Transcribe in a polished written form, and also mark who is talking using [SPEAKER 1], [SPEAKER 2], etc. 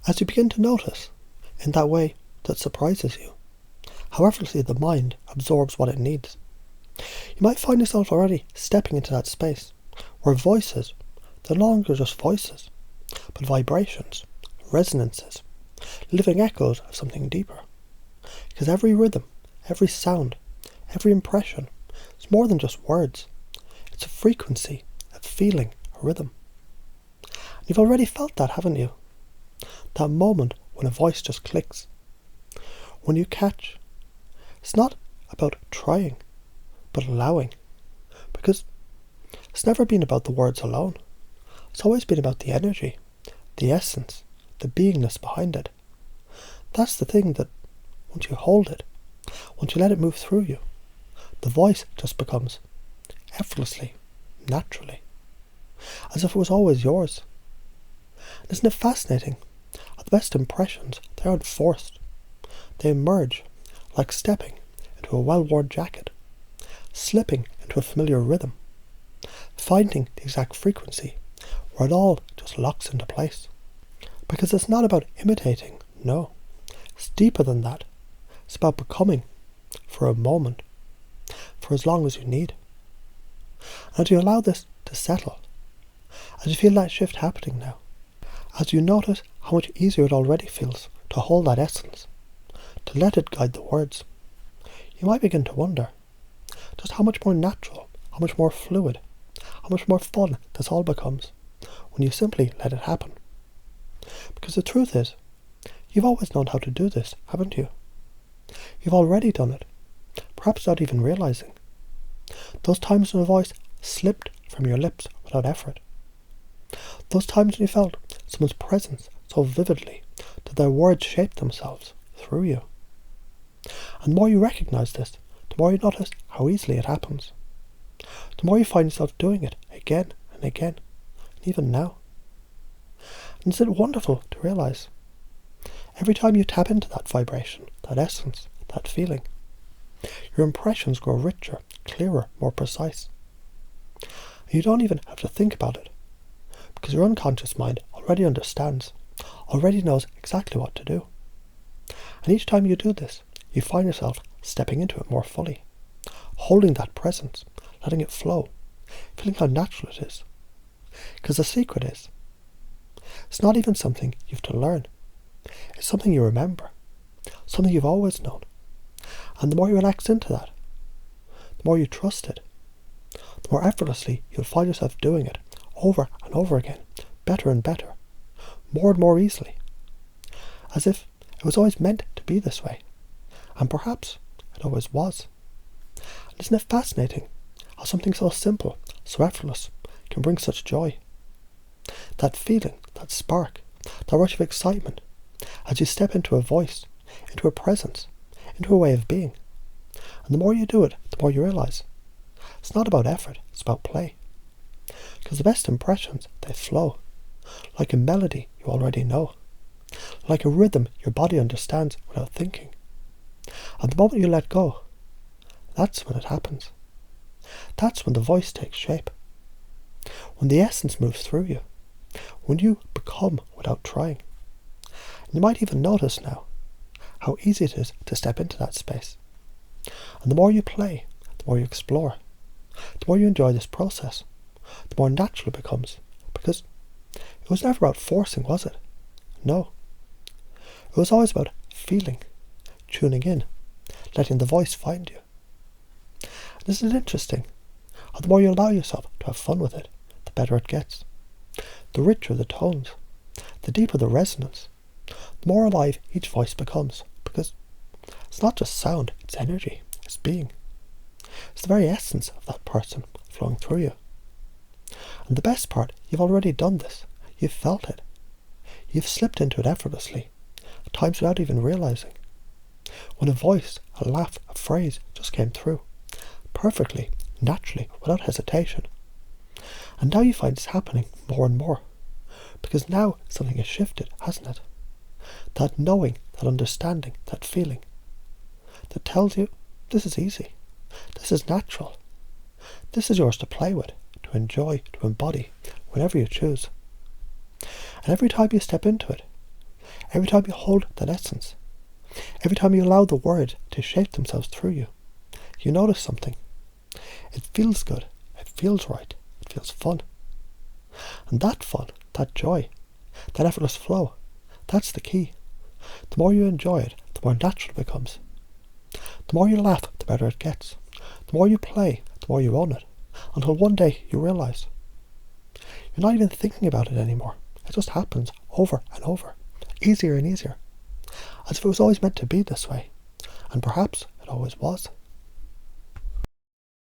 [SPEAKER 1] As you begin to notice, in that way that surprises you, how effortlessly the mind absorbs what it needs, you might find yourself already stepping into that space where voices, they're no longer just voices, but vibrations, resonances, living echoes of something deeper. Because every rhythm, every sound, every impression is more than just words. It's a frequency, a feeling, a rhythm. And you've already felt that, haven't you? That moment when a voice just clicks. When you catch. It's not about trying, but allowing. Because it's never been about the words alone. It's always been about the energy, the essence, the beingness behind it. That's the thing that, once you hold it, once you let it move through you, the voice just becomes effortlessly, naturally, as if it was always yours. And isn't it fascinating? The best impressions, they aren't forced. They emerge like stepping into a well-worn jacket, slipping into a familiar rhythm, finding the exact frequency where it all just locks into place. Because it's not about imitating, no. It's deeper than that. It's about becoming, for a moment, for as long as you need. And as you allow this to settle, as you feel that shift happening now, as you notice how much easier it already feels to hold that essence, to let it guide the words, you might begin to wonder just how much more natural, how much more fluid, how much more fun this all becomes when you simply let it happen. Because the truth is, you've always known how to do this, haven't you? You've already done it, perhaps without even realizing. Those times when a voice slipped from your lips without effort. Those times when you felt someone's presence so vividly that their words shaped themselves through you. And the more you recognize this, the more you notice how easily it happens. The more you find yourself doing it again and again, and even now. And isn't it wonderful to realize? Every time you tap into that vibration, that essence, that feeling, your impressions grow richer, clearer, more precise. And you don't even have to think about it, because your unconscious mind already understands, already knows exactly what to do. And each time you do this, you find yourself stepping into it more fully, holding that presence, letting it flow, feeling how natural it is. Because the secret is, it's not even something you have to learn. It's something you remember, something you've always known. And the more you relax into that, the more you trust it, the more effortlessly you'll find yourself doing it over and over again, better and better, more and more easily, as if it was always meant to be this way, and perhaps it always was. And isn't it fascinating how something so simple, so effortless, can bring such joy? That feeling, that spark, that rush of excitement, as you step into a voice, into a presence, into a way of being. And the more you do it, the more you realize it's not about effort, it's about play. Because the best impressions, they flow, like a melody you already know, like a rhythm your body understands without thinking. And the moment you let go, that's when it happens. That's when the voice takes shape, when the essence moves through you, when you become without trying. And you might even notice now how easy it is to step into that space. And the more you play, the more you explore, the more you enjoy this process, the more natural it becomes. Because it was never about forcing, was it? No. It was always about feeling, tuning in, letting the voice find you. And isn't it interesting how the more you allow yourself to have fun with it, the better it gets. The richer the tones, the deeper the resonance, the more alive each voice becomes. Because it's not just sound, it's energy, it's being. It's the very essence of that person flowing through you. And the best part, you've already done this. You've felt it. You've slipped into it effortlessly, at times without even realizing. When a voice, a laugh, a phrase just came through, perfectly, naturally, without hesitation. And now you find it's happening more and more, because now something has shifted, hasn't it? That knowing, that understanding, that feeling, that tells you this is easy, this is natural, this is yours to play with, to enjoy, to embody, whenever you choose. And every time you step into it, every time you hold that essence, every time you allow the words to shape themselves through you, you notice something. It feels good, it feels right, it feels fun. And that fun, that joy, that effortless flow, that's the key. The more you enjoy it, the more natural it becomes. The more you laugh, the better it gets. The more you play, the more you own it. Until one day you realise you're not even thinking about it anymore. It just happens over and over, easier and easier, as if it was always meant to be this way. And perhaps it always was.